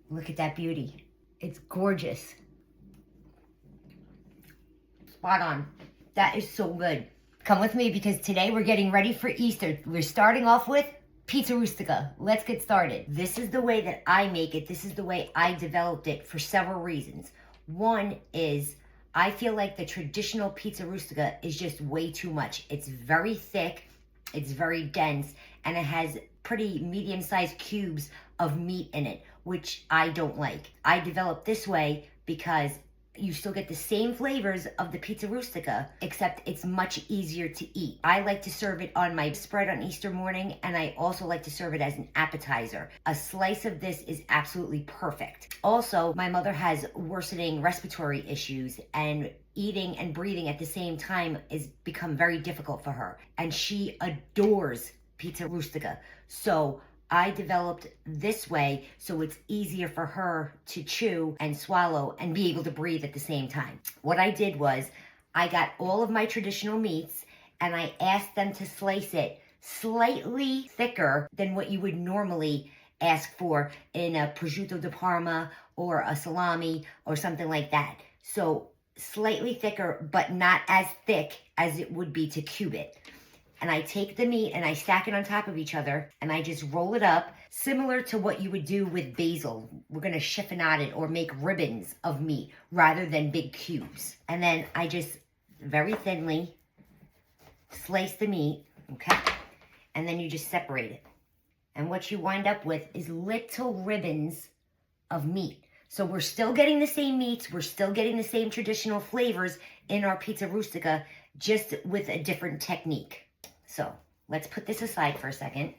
Look at that beauty. It's gorgeous. Spot on. That is so good. Come with me because today we're getting ready for Easter. We're starting off with pizza rustica. Let's get started. This is the way that I make it. This is the way I developed it for several reasons. One is I feel like the traditional pizza rustica is just way too much. It's very thick, it's very dense, and it has pretty medium-sized cubes of meat in it, which I don't like. I developed this way because you still get the same flavors of the pizza rustica, except it's much easier to eat. I like to serve it on my spread on Easter morning, and I also like to serve it as an appetizer. A slice of this is absolutely perfect. Also, my mother has worsening respiratory issues, and eating and breathing at the same time has become very difficult for her, and she adores pizza rustica. So I developed this way so it's easier for her to chew and swallow and be able to breathe at the same time. What I did was I got all of my traditional meats and I asked them to slice it slightly thicker than what you would normally ask for in a prosciutto di Parma or a salami or something like that. So slightly thicker, but not as thick as it would be to cube it. And I take the meat and I stack it on top of each other and I just roll it up similar to what you would do with basil. We're going to chiffonade it or make ribbons of meat rather than big cubes. And then I just very thinly slice the meat, okay? And then you just separate it. And what you wind up with is little ribbons of meat. So we're still getting the same meats, we're still getting the same traditional flavors in our pizza rustica, just with a different technique. So let's put this aside for a second,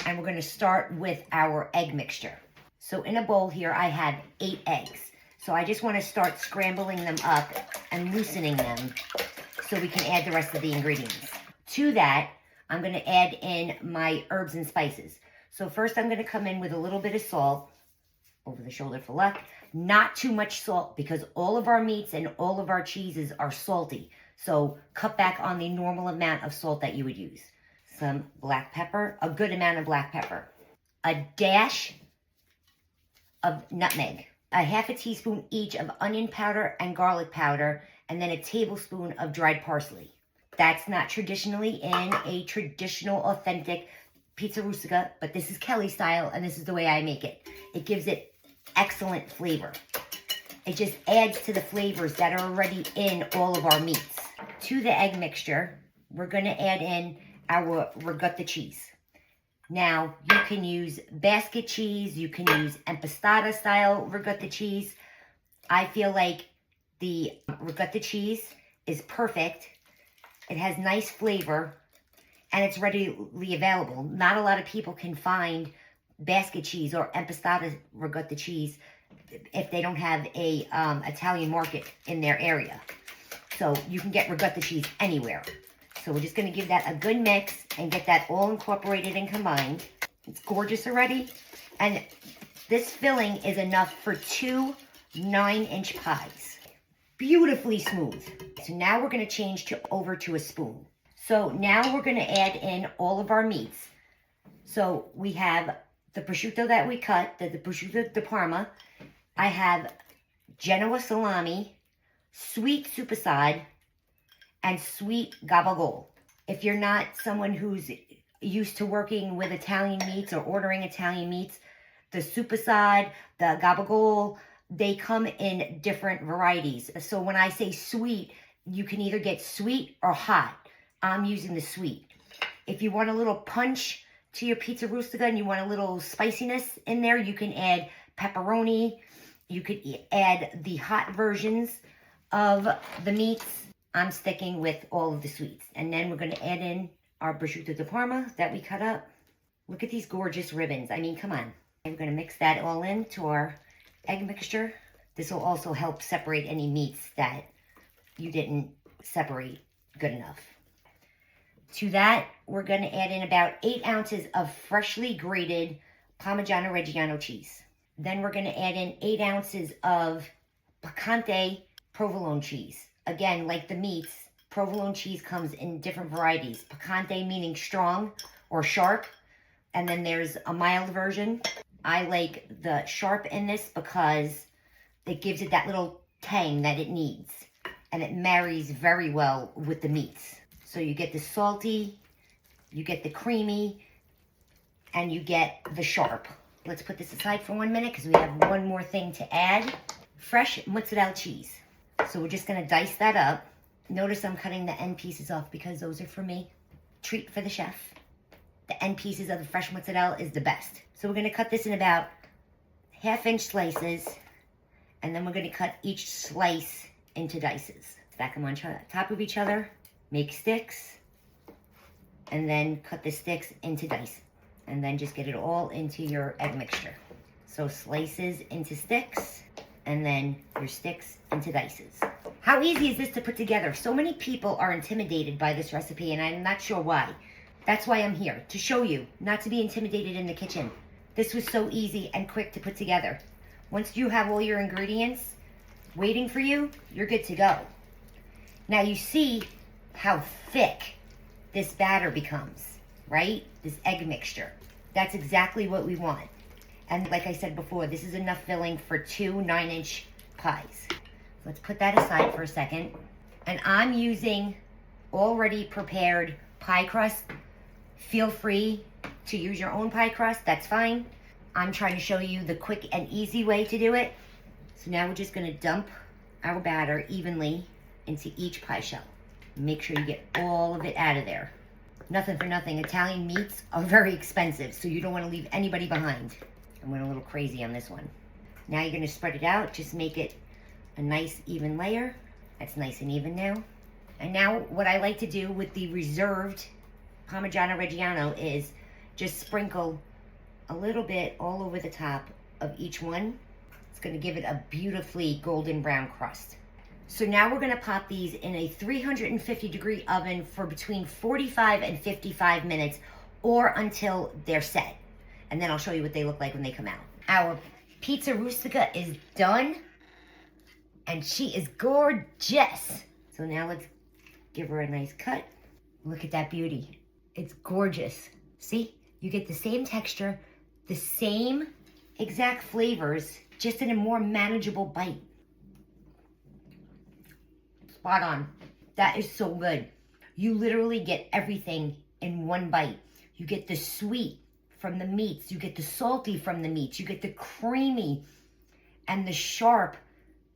and we're going to start with our egg mixture. So in a bowl here, I have 8 eggs. So I just want to start scrambling them up and loosening them so we can add the rest of the ingredients. To that, I'm going to add in my herbs and spices. So first I'm going to come in with a little bit of salt, over the shoulder for luck. Not too much salt because all of our meats and all of our cheeses are salty. So cut back on the normal amount of salt that you would use. Some black pepper, a good amount of black pepper. A dash of nutmeg. A half a teaspoon each of onion powder and garlic powder. And then a tablespoon of dried parsley. That's not traditionally in a traditional authentic pizza rustica, but this is Kelly style and this is the way I make it. It gives it excellent flavor. It just adds to the flavors that are already in all of our meats. To the egg mixture, we're going to add in our ricotta cheese. Now, you can use basket cheese, you can use impastata style ricotta cheese. I feel like the ricotta cheese is perfect. It has nice flavor and it's readily available. Not a lot of people can find basket cheese or impastata ricotta cheese if they don't have a Italian market in their area. So you can get ricotta cheese anywhere. So we're just going to give that a good mix and get that all incorporated and combined. It's gorgeous already. And this filling is enough for 2 9-inch pies. Beautifully smooth. So now we're going to change over to a spoon. So now we're going to add in all of our meats. So we have the prosciutto that we cut, the prosciutto di Parma. I have Genoa salami, sweet soppressata, and sweet gabagool. If you're not someone who's used to working with Italian meats or ordering Italian meats, the soppressata, the gabagool, they come in different varieties. So when I say sweet, you can either get sweet or hot. I'm using the sweet. If you want a little punch to your pizza rustica and you want a little spiciness in there, you can add pepperoni. You could add the hot versions of the meats. I'm sticking with all of the sweets. And then we're going to add in our prosciutto di Parma that we cut up. Look at these gorgeous ribbons. I mean, come on. And we're going to mix that all into our egg mixture. This will also help separate any meats that you didn't separate good enough. To that, we're going to add in about 8 ounces of freshly grated Parmigiano-Reggiano cheese. Then we're going to add in 8 ounces of picante provolone cheese. Again, like the meats, provolone cheese comes in different varieties. Picante meaning strong or sharp. And then there's a mild version. I like the sharp in this because it gives it that little tang that it needs. And it marries very well with the meats. So you get the salty, you get the creamy, and you get the sharp. Let's put this aside for 1 minute because we have one more thing to add. Fresh mozzarella cheese. So we're just gonna dice that up. Notice I'm cutting the end pieces off because those are for me. Treat for the chef. The end pieces of the fresh mozzarella is the best. So we're gonna cut this in about 1/2-inch slices, and then we're gonna cut each slice into dices. Stack them on top of each other, make sticks, and then cut the sticks into dice. And then just get it all into your egg mixture. So slices into sticks, and then your sticks into dices. How easy is this to put together? So many people are intimidated by this recipe, and I'm not sure why. That's why I'm here, to show you, not to be intimidated in the kitchen. This was so easy and quick to put together. Once you have all your ingredients waiting for you, you're good to go. Now you see how thick this batter becomes, right? This egg mixture. That's exactly what we want. And like I said before, this is enough filling for 2 9-inch pies. Let's put that aside for a second. And I'm using already prepared pie crust. Feel free to use your own pie crust, that's fine. I'm trying to show you the quick and easy way to do it. So now we're just gonna dump our batter evenly into each pie shell. Make sure you get all of it out of there. Nothing for nothing, Italian meats are very expensive, so you don't wanna leave anybody behind. I went a little crazy on this one. Now you're gonna spread it out, just make it a nice even layer. That's nice and even now. And now what I like to do with the reserved Parmigiano-Reggiano is just sprinkle a little bit all over the top of each one. It's gonna give it a beautifully golden brown crust. So now we're gonna pop these in a 350-degree oven for between 45 and 55 minutes or until they're set. And then I'll show you what they look like when they come out. Our pizza rustica is done and she is gorgeous. So now let's give her a nice cut. Look at that beauty. It's gorgeous. See, you get the same texture, the same exact flavors, just in a more manageable bite. Spot on. That is so good. You literally get everything in one bite. You get the sweet from the meats, you get the salty from the meats, you get the creamy and the sharp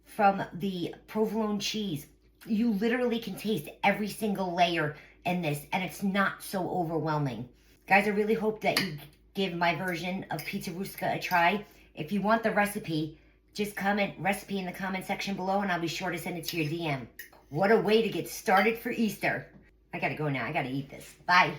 from the provolone cheese. You literally can taste every single layer in this, and it's not so overwhelming. Guys, I really hope that you give my version of pizza rustica a try. If you want the recipe, just comment recipe in the comment section below and I'll be sure to send it to your DM. What a way to get started for Easter. I gotta go now, I gotta eat this. Bye.